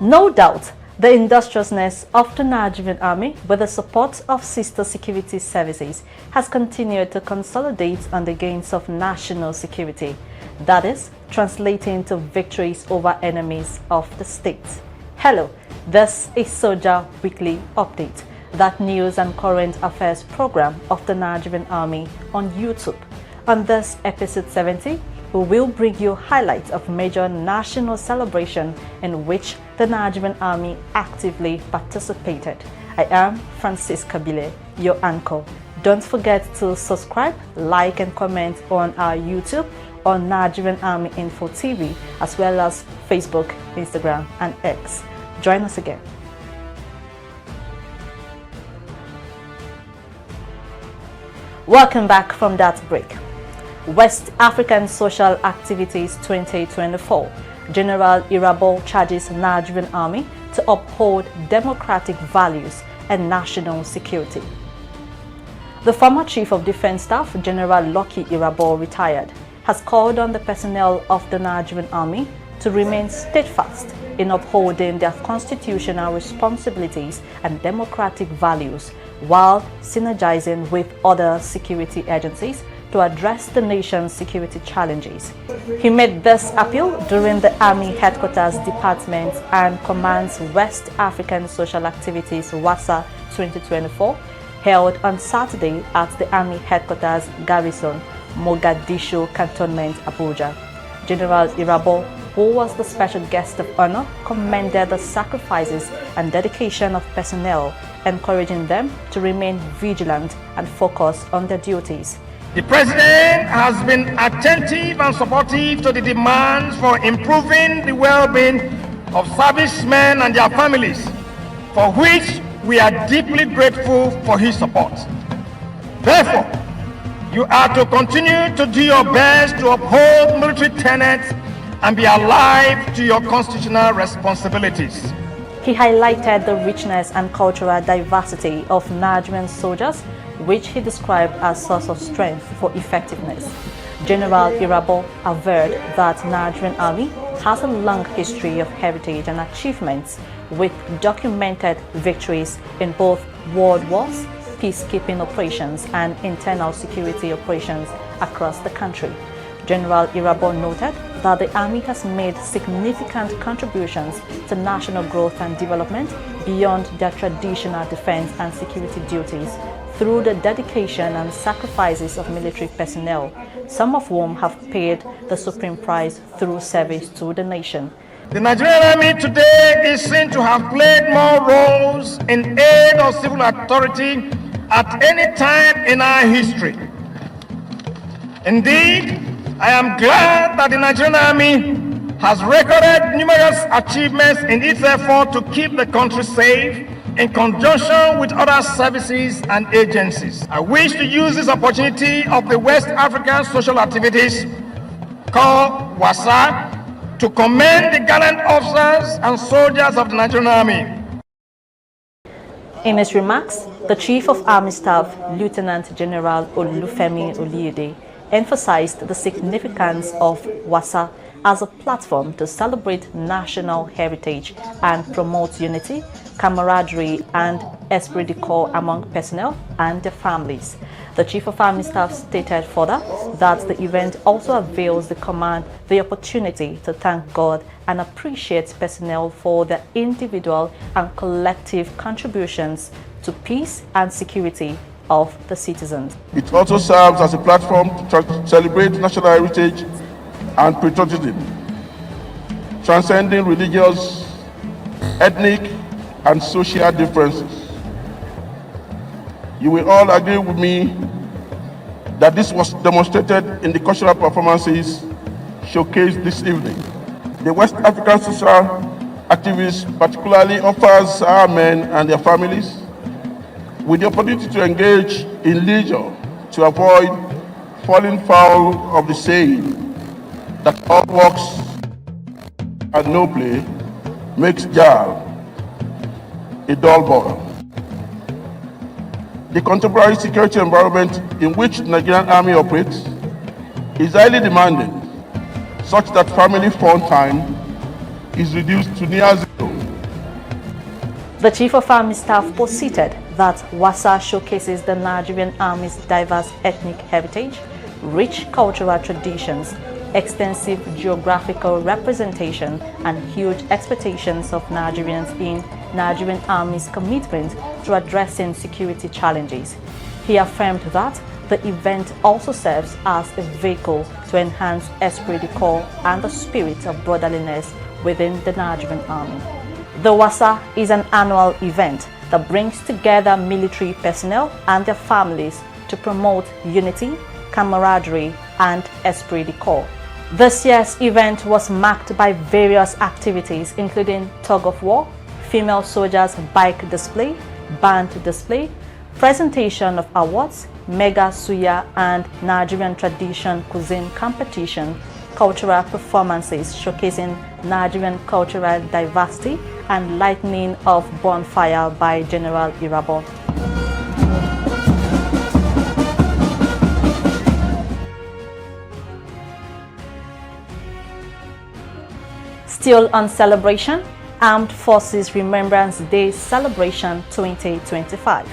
No doubt, the industriousness of the Nigerian Army, with the support of sister security services, has continued to consolidate on the gains of national security. That is, translating to victories over enemies of the state. Hello, this is Soja Weekly Update, that news and current affairs program of the Nigerian Army on YouTube. On this episode 70, we will bring you highlights of major national celebration in which the Nigerian Army actively participated. I am Francis Kabile, your anchor. Don't forget to subscribe, like and comment on our YouTube on Nigerian Army Info TV, as well as Facebook, Instagram and X. Join us again. Welcome back from that break. West African Social Activities 2024. General Irabor charges Nigerian Army to uphold democratic values and national security. The former Chief of Defense Staff, General Lucky Irabor, retired, has called on the personnel of the Nigerian Army to remain steadfast in upholding their constitutional responsibilities and democratic values while synergizing with other security agencies to address the nation's security challenges. He made this appeal during the Army Headquarters Department and Command's West African Social Activities WASA 2024 held on Saturday at the Army Headquarters Garrison, Mogadishu Cantonment, Abuja. General Irabor, who was the special guest of honor, commended the sacrifices and dedication of personnel, encouraging them to remain vigilant and focused on their duties. The President has been attentive and supportive to the demands for improving the well-being of servicemen and their families, for which we are deeply grateful for his support. Therefore, you are to continue to do your best to uphold military tenets and be alive to your constitutional responsibilities. He highlighted the richness and cultural diversity of Nigerian soldiers, which he described as a source of strength for effectiveness. General Irabor averred that Nigerian Army has a long history of heritage and achievements with documented victories in both world wars, peacekeeping operations and internal security operations across the country. General Irabor noted that the Army has made significant contributions to national growth and development beyond their traditional defense and security duties through the dedication and sacrifices of military personnel, some of whom have paid the supreme price through service to the nation. The Nigerian Army today is seen to have played more roles in aid of civil authority at any time in our history. Indeed, I am glad that the Nigerian Army has recorded numerous achievements in its effort to keep the country safe in conjunction with other services and agencies. I wish to use this opportunity of the West African Social Activities, called WASA, to commend the gallant officers and soldiers of the Nigerian Army. In his remarks, the Chief of Army Staff, Lieutenant General Olufemi Oluyede, emphasized the significance of WASA as a platform to celebrate national heritage and promote unity, camaraderie and esprit de corps among personnel and their families. The Chief of Army Staff stated further that the event also avails the command the opportunity to thank God and appreciate personnel for their individual and collective contributions to peace and security of the citizens. It also serves as a platform to celebrate national heritage and patriotism, transcending religious, ethnic, and social differences. You will all agree with me that this was demonstrated in the cultural performances showcased this evening. The West African Social Activities particularly offers our men and their families with the opportunity to engage in leisure to avoid falling foul of the saying that all works and no play makes Jar a dull boy. The contemporary security environment in which the Nigerian Army operates is highly demanding, such that family fun time is reduced to near zero. The Chief of Army Staff posited that WASA showcases the Nigerian Army's diverse ethnic heritage, rich cultural traditions, extensive geographical representation, and huge expectations of Nigerians in Nigerian Army's commitment to addressing security challenges. He affirmed that the event also serves as a vehicle to enhance esprit de corps and the spirit of brotherliness within the Nigerian Army. The WASA is an annual event that brings together military personnel and their families to promote unity, camaraderie, and esprit de corps. This year's event was marked by various activities including tug of war, female soldiers bike display, band display, presentation of awards, mega suya and Nigerian tradition cuisine competition, cultural performances showcasing Nigerian cultural diversity, and lighting of bonfire by General Irabor. Still on celebration, Armed Forces Remembrance Day Celebration 2025.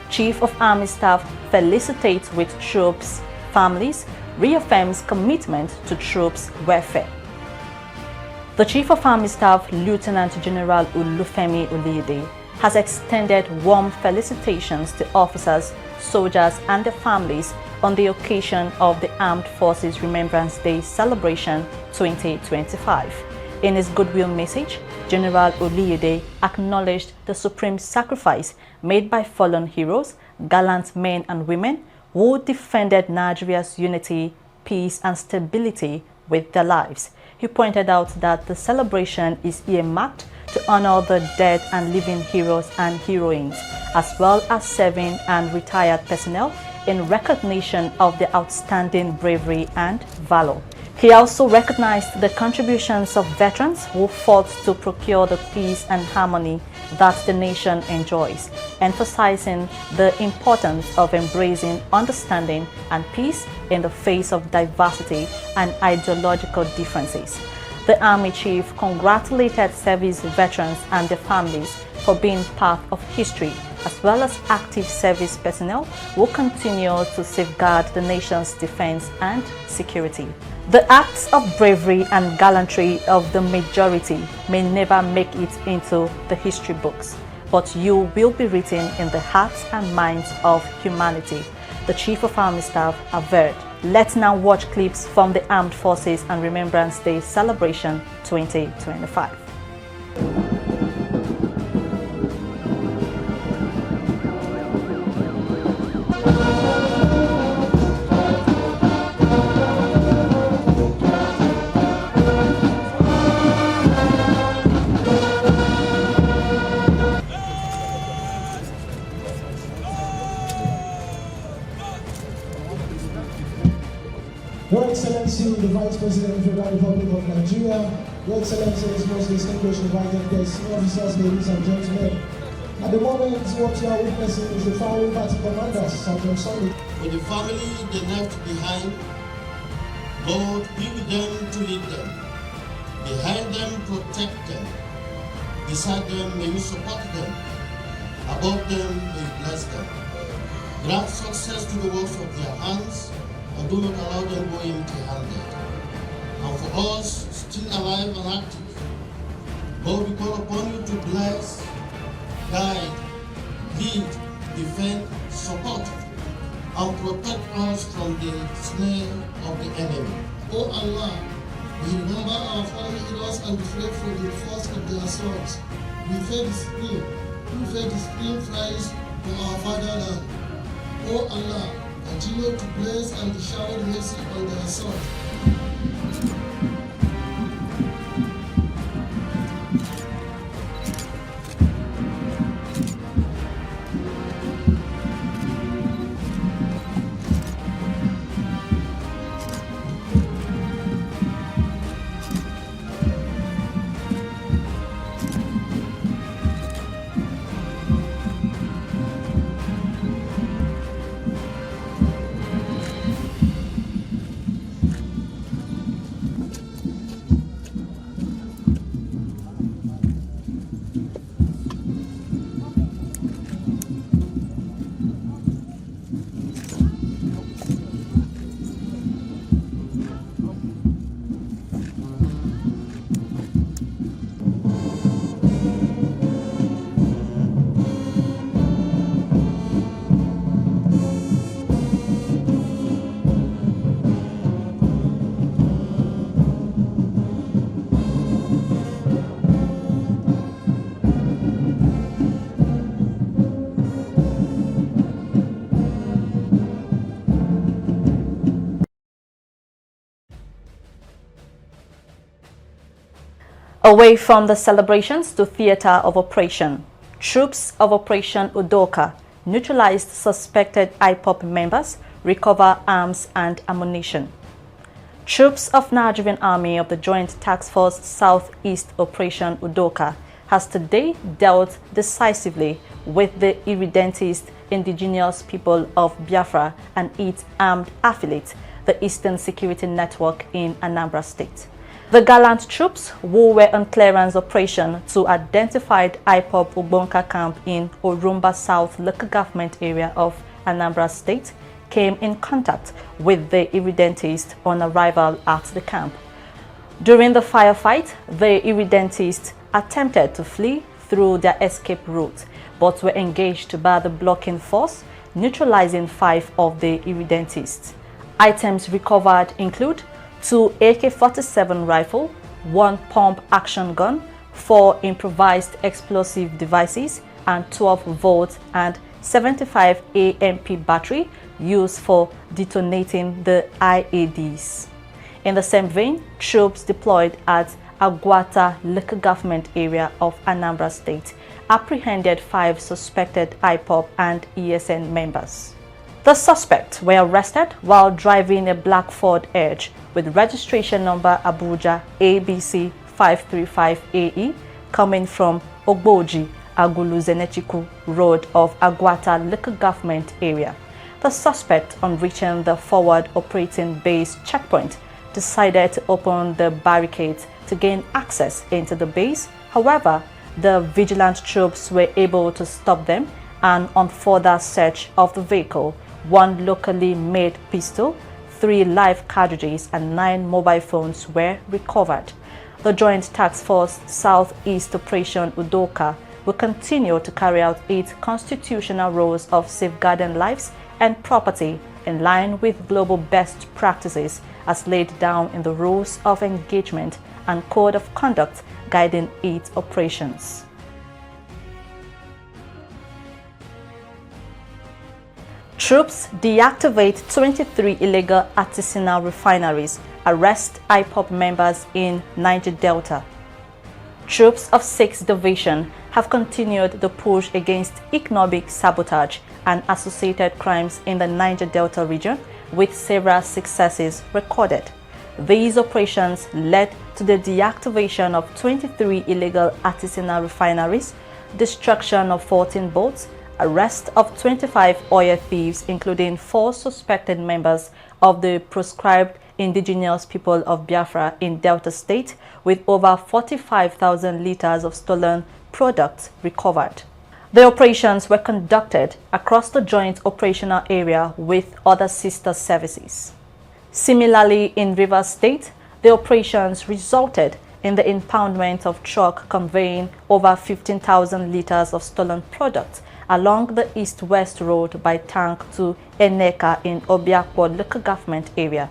Chief of Army Staff felicitates with troops' families, reaffirms commitment to troops' welfare. The Chief of Army Staff, Lieutenant General Olufemi Oluyede, has extended warm felicitations to officers, soldiers, and their families on the occasion of the Armed Forces Remembrance Day Celebration 2025. In his goodwill message, General Oluyede acknowledged the supreme sacrifice made by fallen heroes, gallant men and women who defended Nigeria's unity, peace, and stability with their lives. He pointed out that the celebration is earmarked to honor the dead and living heroes and heroines, as well as serving and retired personnel in recognition of their outstanding bravery and valor. He also recognized the contributions of veterans who fought to procure the peace and harmony that the nation enjoys, emphasizing the importance of embracing understanding and peace in the face of diversity and ideological differences. The Army Chief congratulated service veterans and their families for being part of history, as well as active service personnel who continue to safeguard the nation's defense and security. The acts of bravery and gallantry of the majority may never make it into the history books, but you will be written in the hearts and minds of humanity, the Chief of Army Staff averred. Let's now watch clips from the Armed Forces and Remembrance Day Celebration 2025. Your Excellency, the Vice President of the Federal Republic of Nigeria, Your Excellencies, most distinguished invited guests, officers, ladies and gentlemen. At the moment, what you are witnessing is the firing party commanders, Sergeant Sunday. With the family they left behind, Lord, be with them to lead them. Behind them, protect them. Beside them, may you support them. Above them, may you bless them. Grant success to the works of their hands, and do not allow them go empty-handed. And for us, still alive and active, Lord, we call upon you to bless, guide, lead, defend, support, and protect us from the snare of the enemy. O Allah, we remember our fallen heroes and refrain from the force of their swords. We fear the spring. We fear the spring flies for our fatherland. O Allah, continue to bless and to shower mercy on their swords. Away from the celebrations to theater of operation, troops of Operation Udoka neutralized suspected IPOB members, recover arms and ammunition. Troops of Nigerian Army of the Joint Task Force Southeast Operation Udoka has today dealt decisively with the irredentist indigenous people of Biafra and its armed affiliate, the Eastern Security Network in Anambra State. The gallant troops who were on clearance operation to identified IPOB Ugbonka camp in Orumba South local government area of Anambra State came in contact with the irredentists on arrival at the camp. During the firefight, the irredentists attempted to flee through their escape route, but were engaged by the blocking force, neutralizing 5 of the irredentists. Items recovered include 2 AK-47 rifle, 1 pump action gun, 4 improvised explosive devices, and 12 volts and 75 AMP battery used for detonating the IEDs. In the same vein, troops deployed at Agwata local government area of Anambra State apprehended 5 suspected IPOB and ESN members. The suspects were arrested while driving a black Ford Edge with registration number Abuja ABC 535AE coming from Ogboji, Agulu-Zenechiku Road of Agwata local government area. The suspect, on reaching the forward operating base checkpoint, decided to open the barricades to gain access into the base. However, the vigilant troops were able to stop them, and on further search of the vehicle, 1 locally made pistol, 3 live cartridges and 9 mobile phones were recovered. The Joint Task Force Southeast Operation Udoka will continue to carry out its constitutional roles of safeguarding lives and property in line with global best practices as laid down in the rules of engagement and code of conduct guiding its operations. Troops deactivate 23 illegal artisanal refineries, arrest IPOB members in Niger Delta. Troops of 6th Division have continued the push against economic sabotage and associated crimes in the Niger Delta region, with several successes recorded. These operations led to the deactivation of 23 illegal artisanal refineries, destruction of 14 boats, arrest of 25 oil thieves, including 4 suspected members of the proscribed indigenous people of Biafra in Delta State, with over 45,000 liters of stolen products recovered. The operations were conducted across the joint operational area with other sister services. Similarly, in Rivers State, the operations resulted in the impoundment of truck conveying over 15,000 liters of stolen products along the east-west road by tank to Eneka in Obiakpo local government area,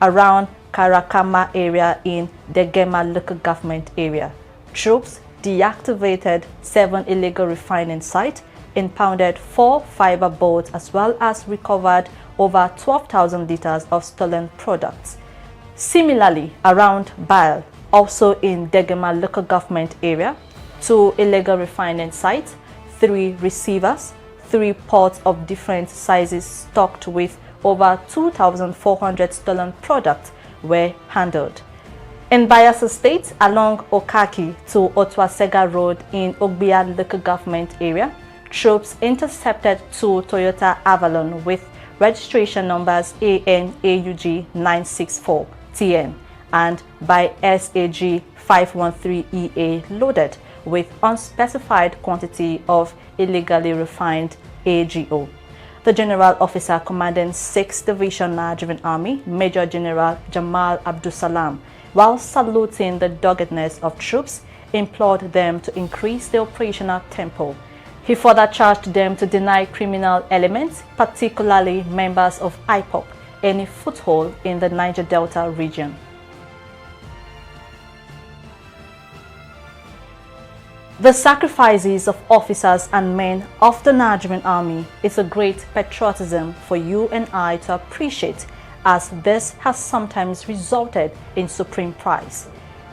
around Karakama area in Degema local government area. Troops deactivated 7 illegal refining sites, impounded 4 fiber boats, as well as recovered over 12,000 liters of stolen products. Similarly, around Baal, also in Degema local government area, 2 illegal refining sites, 3 receivers, 3 pots of different sizes stocked with over 2,400 stolen products were handled. In Bayelsa State, along Okaki to Otuasega Road in Ogbia local government area, troops intercepted 2 Toyota Avalon with registration numbers ANAUG 964 TN and by SAG 513EA loaded with unspecified quantity of illegally refined AGO. The General Officer commanding 6th Division Nigerian Army, Major General Jamal Abdusalam, while saluting the doggedness of troops, implored them to increase the operational tempo. He further charged them to deny criminal elements, particularly members of IPOB, any foothold in the Niger Delta region. The sacrifices of officers and men of the Nigerian Army is a great patriotism for you and I to appreciate, as this has sometimes resulted in supreme prize.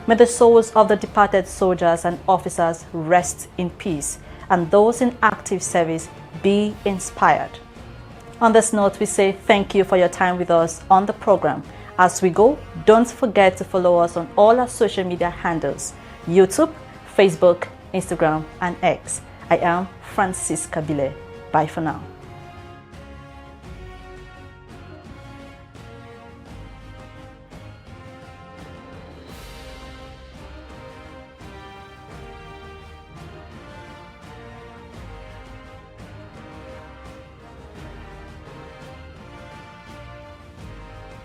May the souls of the departed soldiers and officers rest in peace, and those in active service be inspired. On this note, we say thank you for your time with us on the program. As we go, don't forget to follow us on all our social media handles: YouTube, Facebook, Instagram, and X. I am Francisca Bile. Bye for now.